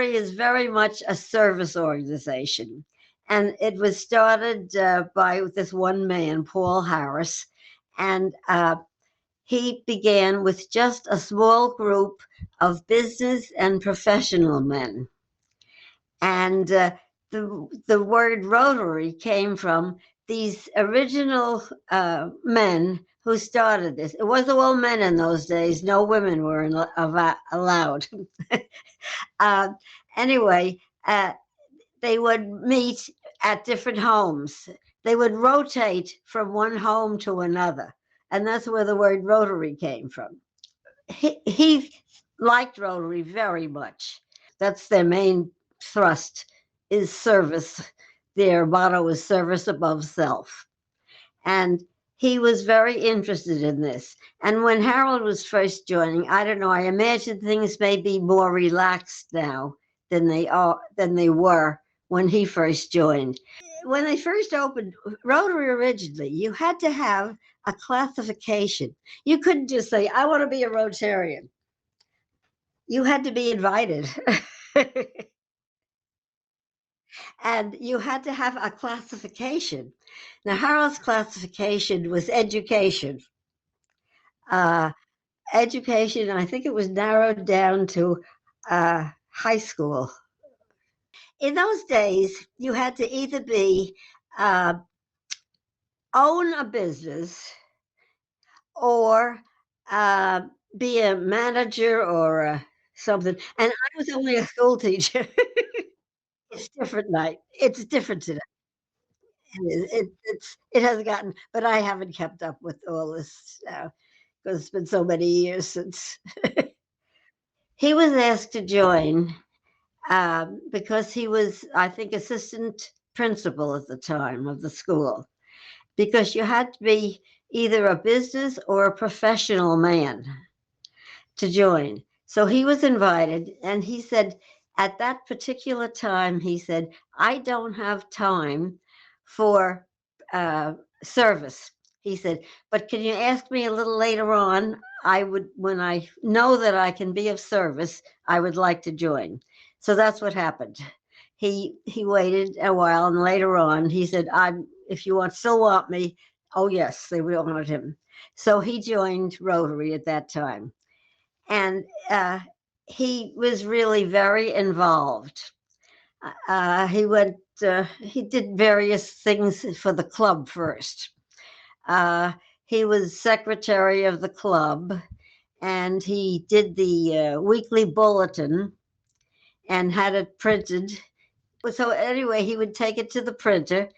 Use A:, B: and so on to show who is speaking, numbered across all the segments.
A: Rotary is very much a service organization, and it was started by this one man, Paul Harris, and he began with just a small group of business and professional men. And the word Rotary came from these original men who started this. It was all men in those days. No women were allowed. uh, anyway, they would meet at different homes. They would rotate from one home to another. And that's where the word Rotary came from. He liked Rotary very much. That's their main thrust is service. Their motto is service above self. And he was very interested in this. And when Harold was first joining, I don't know, I imagine things may be more relaxed now than they were when he first joined. When they first opened Rotary originally, you had to have a classification. You couldn't just say, I want to be a Rotarian. You had to be invited. And you had to have a classification. Now, Harold's classification was education. Uh, Education, I think it was narrowed down to high school. In those days, you had to either uh, own a business or uh, be a manager or something. And I was only a school teacher. It's different night. It's different today. It has gotten, but I haven't kept up with all this because it's been so many years since he was asked to join because he was, I think, assistant principal at the time of the school. Because you had to be either a business or a professional man to join. So he was invited, and he said, at that particular time, he said, I don't have time for service. He said, but can you ask me a little later on? I would, when I know that I can be of service, I would like to join. So that's what happened. He waited a while, and later on, he said, I'm if you still want me. Oh yes, they wanted him. So he joined Rotary at that time, and he was really very involved. He did various things for the club first. Uh, he was secretary of the club, and he did the weekly bulletin and had it printed. So anyway, he would take it to the printer,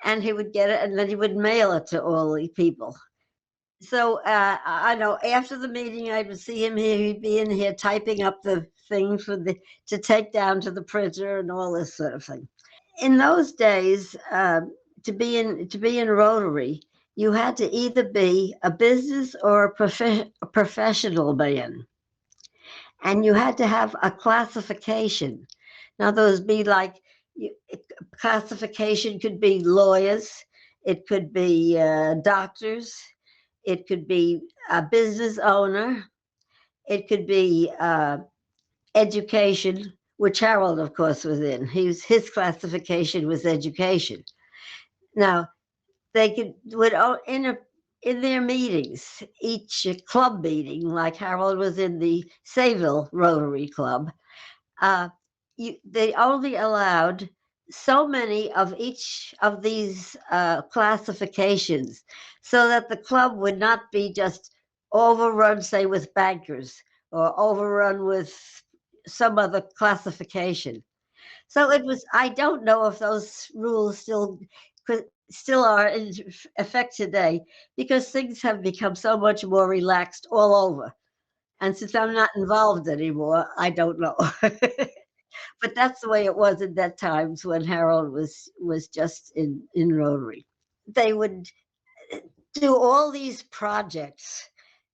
A: and he would get it, and then he would mail it to all the people. So I know after the meeting, I would see him here. He'd be in here typing up the thing to take down to the printer and all this sort of thing. In those days, to be in Rotary, you had to either be a business or a professional man, and you had to have a classification. Now, those be like classification could be lawyers, it could be doctors, it could be a business owner, it could be education, which Harold, of course, was in. His classification was education. Now, they would in their meetings, each club meeting, like Harold was in the Sayville Rotary Club, uh, they only allowed so many of each of these classifications so that the club would not be just overrun, say, with bankers or overrun with some other classification. So it was, I don't know if those rules still are in effect today because things have become so much more relaxed all over. And since I'm not involved anymore, I don't know. But that's the way it was at that times when Harold was just in Rotary. They would do all these projects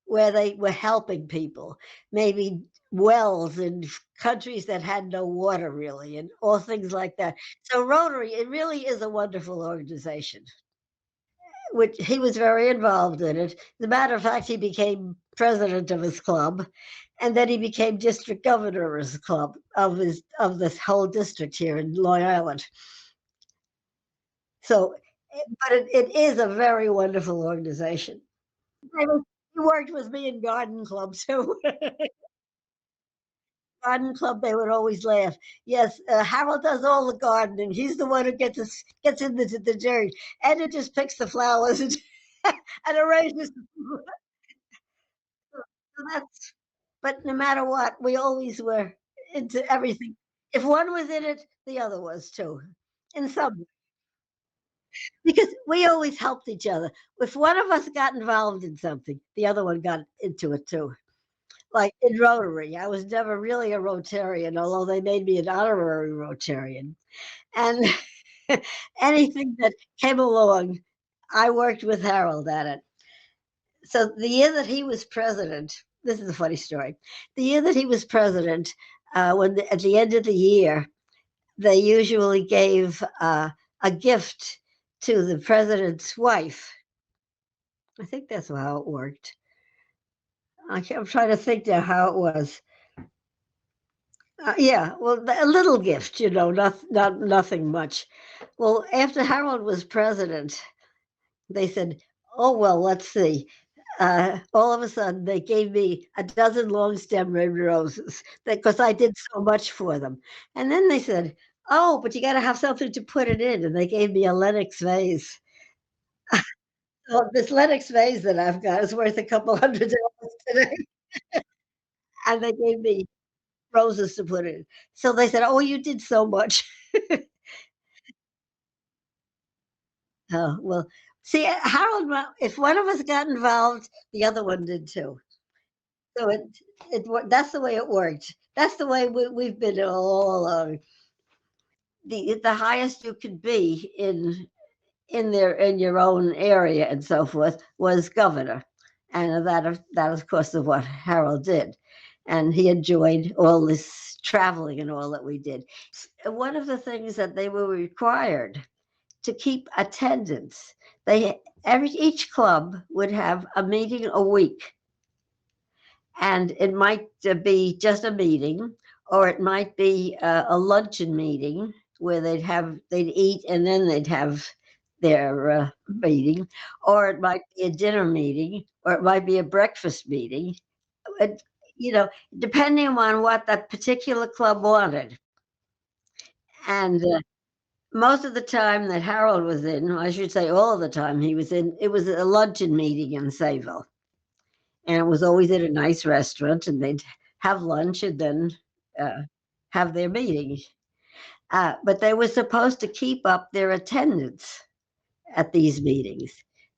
A: where they were helping people, maybe wells in countries that had no water really, and all things like that. So Rotary, it really is a wonderful organization. Which he was very involved in it. As a matter of fact, he became president of his club, and then he became district governor of his club of this whole district here in Long Island. So, but it is a very wonderful organization. He worked with me in garden club too. Garden club, they would always laugh. Yes, Harold does all the gardening. He's the one who gets into the dirt, and it just picks the flowers and, and arranges. So that's. But no matter what, we always were into everything. If one was in it, the other was too, in some, because we always helped each other. If one of us got involved in something, the other one got into it too. Like in Rotary, I was never really a Rotarian, although they made me an honorary Rotarian. And anything that came along, I worked with Harold at it. So the year that he was president, this is a funny story. The year that he was president, at the end of the year, they usually gave a gift to the president's wife. I think that's how it worked. I'm trying to think now how it was. Yeah, well, a little gift, not nothing much. Well, after Harold was president, they said, "Oh well, let's see." All of a sudden, they gave me a dozen long stem red roses because I did so much for them. And then they said, "Oh, but you got to have something to put it in," and they gave me a Lenox vase. So this Lenox vase that I've got is worth a couple $100 today, and they gave me roses to put in. So they said, "Oh, you did so much." Oh, well, see, Harold, if one of us got involved, the other one did too. So that's the way it worked. That's the way we've been all along. The highest you could be in your own area and so forth was governor, and that of course is what Harold did, and he enjoyed all this traveling and all that we did. One of the things that they were required to keep attendance. Each club would have a meeting a week, and it might be just a meeting, or it might be a luncheon meeting where they'd eat and then they'd have their meeting, or it might be a dinner meeting, or it might be a breakfast meeting. It, Depending on what that particular club wanted, and most of the time that Harold was in, I should say all of the time he was in, it was a luncheon meeting in Sayville. And it was always at a nice restaurant, and they'd have lunch and then uh, have their meeting. But they were supposed to keep up their attendance at these meetings.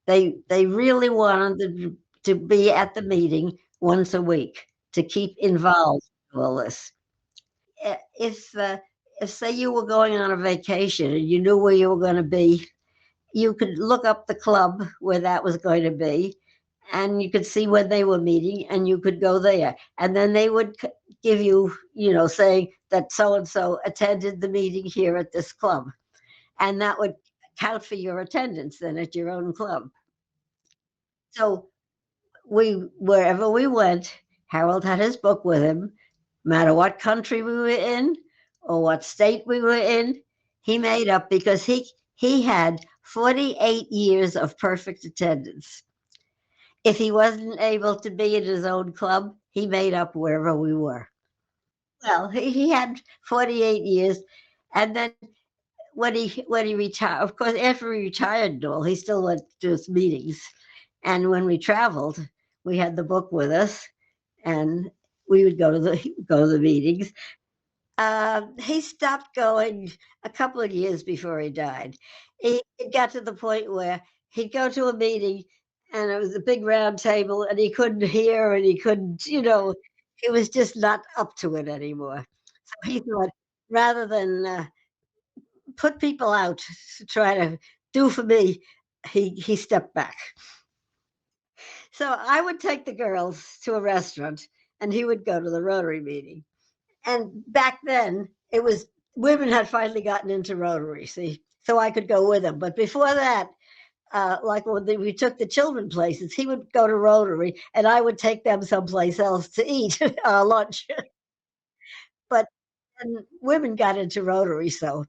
A: They really wanted to be at the meeting once a week to keep involved in all this. If say you were going on a vacation and you knew where you were going to be, you could look up the club where that was going to be, and you could see when they were meeting, and you could go there. And then they would give you, saying that so and so attended the meeting here at this club, and that would count for your attendance then at your own club. So wherever we went, Harold had his book with him, no matter what country we were in or what state we were in. He made up because he had 48 years of perfect attendance. If he wasn't able to be in his own club, he made up wherever we were. Well, he had 48 years, and then when he retired, of course, after he retired and all, he still went to his meetings. And when we traveled, we had the book with us, and we would go to the meetings. He stopped going a couple of years before he died. It got to the point where he'd go to a meeting, and it was a big round table, and he couldn't hear, and he couldn't, he was just not up to it anymore. So he thought, rather than put people out to try to do for me, he stepped back. So I would take the girls to a restaurant, and he would go to the Rotary meeting. And back then, it was women had finally gotten into Rotary, see, so I could go with them. But before that, like we took the children places, he would go to Rotary, and I would take them someplace else to eat lunch. But and women got into Rotary, so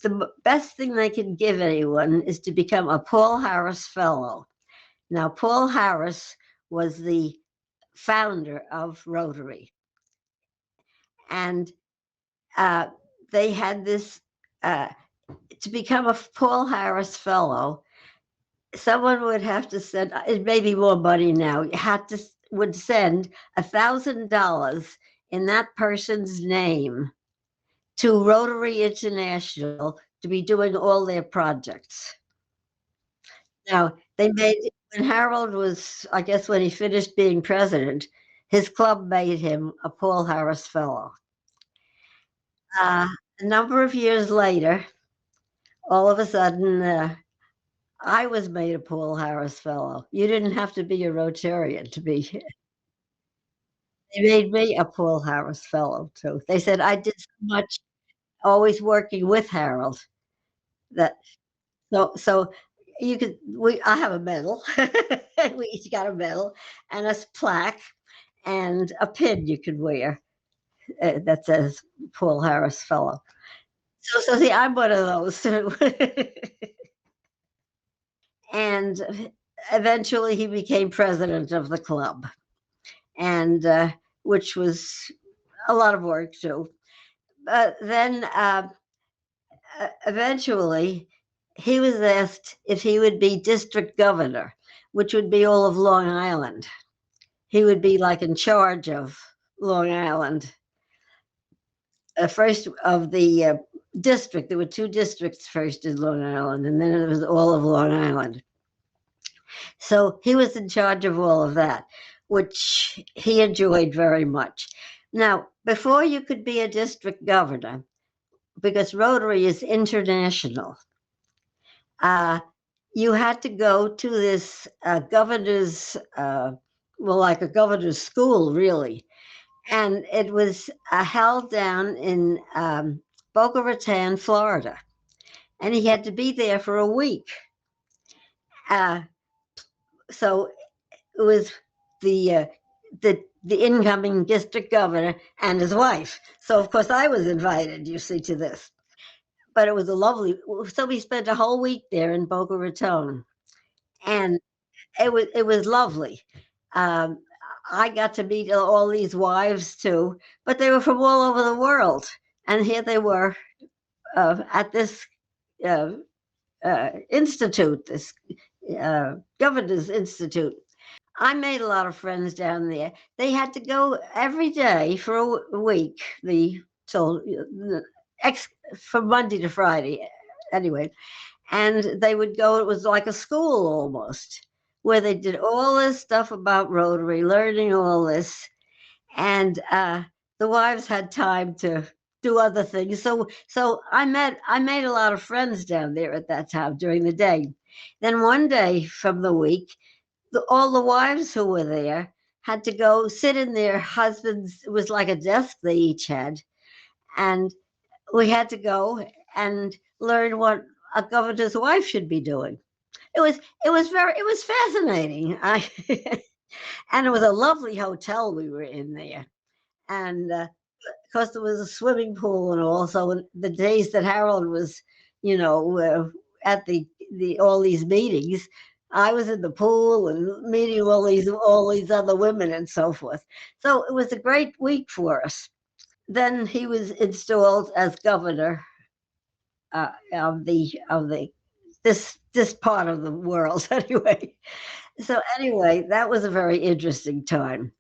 A: the best thing they can give anyone is to become a Paul Harris Fellow. Now, Paul Harris was the founder of Rotary, and uh, they had this uh, to become a Paul Harris Fellow. Someone would have to send it may be more money now. You had to would send $1,000 in that person's name to Rotary International to be doing all their projects. Now, they made when Harold was, I guess, when he finished being president, his club made him a Paul Harris Fellow. Uh, a number of years later, all of a sudden, I was made a Paul Harris Fellow. You didn't have to be a Rotarian to be. They made me a Paul Harris Fellow too. They said I did so much, always working with Harold that so you could we I have a medal. We each got a medal and a plaque and a pin you could wear that says Paul Harris Fellow. So see, I'm one of those too. And eventually, he became president of the club, and which was a lot of work too. But then eventually, he was asked if he would be district governor, which would be all of Long Island. He would be like in charge of Long Island, first of the district. There were two districts first in Long Island, and then it was all of Long Island. So he was in charge of all of that, which he enjoyed very much. Now, before you could be a district governor, because Rotary is international, uh, you had to go to this governor's, well, like a governor's school, really. And it was held down in Boca Raton, Florida. And he had to be there for a week. Uh, so it was the the incoming district governor and his wife. So of course I was invited, you see, to this. But it was a lovely. So we spent a whole week there in Boca Raton, and it was lovely. Um, I got to meet all these wives too, but they were from all over the world, and here they were at this uh, institute, this governors institute. I made a lot of friends down there. They had to go every day for a week. Ex from Monday to Friday, anyway. And they would go. It was like a school almost, where they did all this stuff about Rotary, learning all this, and the wives had time to do other things. So I made a lot of friends down there at that time during the day. Then one day from the week, all the wives who were there had to go sit in their husbands. It was like a desk they each had, and we had to go and learn what a governor's wife should be doing. It was fascinating. I and it was a lovely hotel we were in there, and because there was a swimming pool and also the days that Harold was, at the all these meetings, I was in the pool and meeting all these other women and so forth. So it was a great week for us. Then he was installed as governor of the this part of the world anyway. So anyway, that was a very interesting time.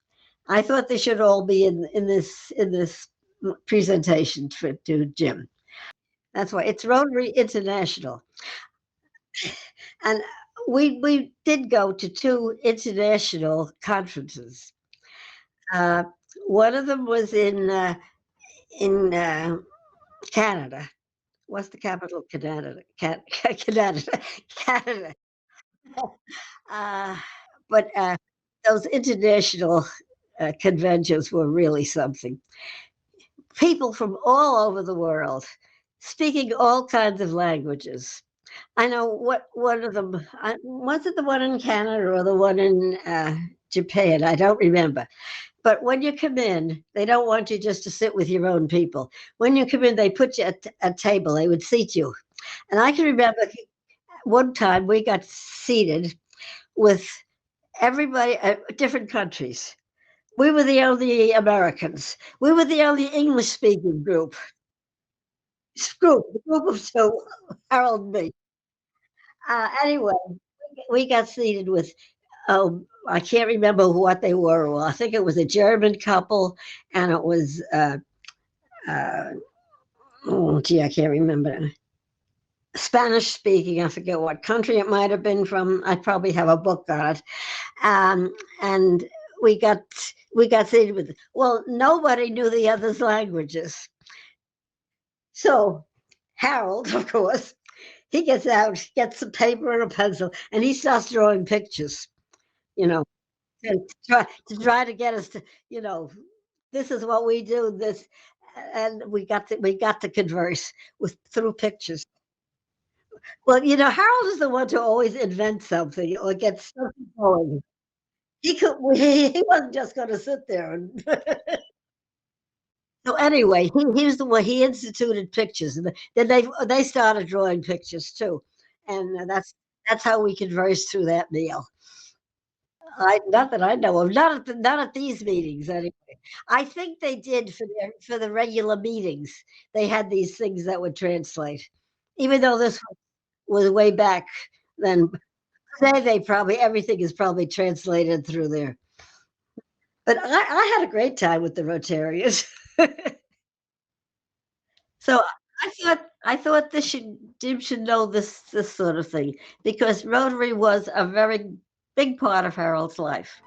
A: I thought they should all be in this presentation to Jim. That's why it's Rotary International, and we did go to two international conferences. Uh, One of them was in Canada. What's the capital of Canada? Canada, Canada. Uh, but those international conventions were really something. People from all over the world speaking all kinds of languages. I know what one of them was it the one in Canada or the one in, Japan? I don't remember. But when you come in, they don't want you just to sit with your own people. When you come in, they put you at a table, they would seat you. And I can remember one time we got seated with everybody different countries. We were the only Americans. We were the only English speaking the group of two, Harold and me. Anyway, we got seated with, I can't remember what they were. Well, I think it was a German couple, and it was, uh, oh, gee, I can't remember. Spanish speaking, I forget what country it might have been from. I probably have a book on it. And we got we got seated with. Well, nobody knew the other's languages, so Harold, of course, he gets out, gets a paper and a pencil, and he starts drawing pictures. You know, to try to get us to, you know, this is what we do. This, and we got to converse with through pictures. Well, Harold is the one to always invent something or get something going. He wasn't just going to sit there and. So anyway, he was the one. He instituted pictures, and then they started drawing pictures too, and that's how we conversed through that meal. Not that I know of, not at these meetings anyway. I think they did for the regular meetings. They had these things that would translate, even though this was way back then. Today they probably everything is probably translated through there. But I had a great time with the Rotarians. So I thought this should Jim should know this sort of thing because Rotary was a very big part of Harold's life.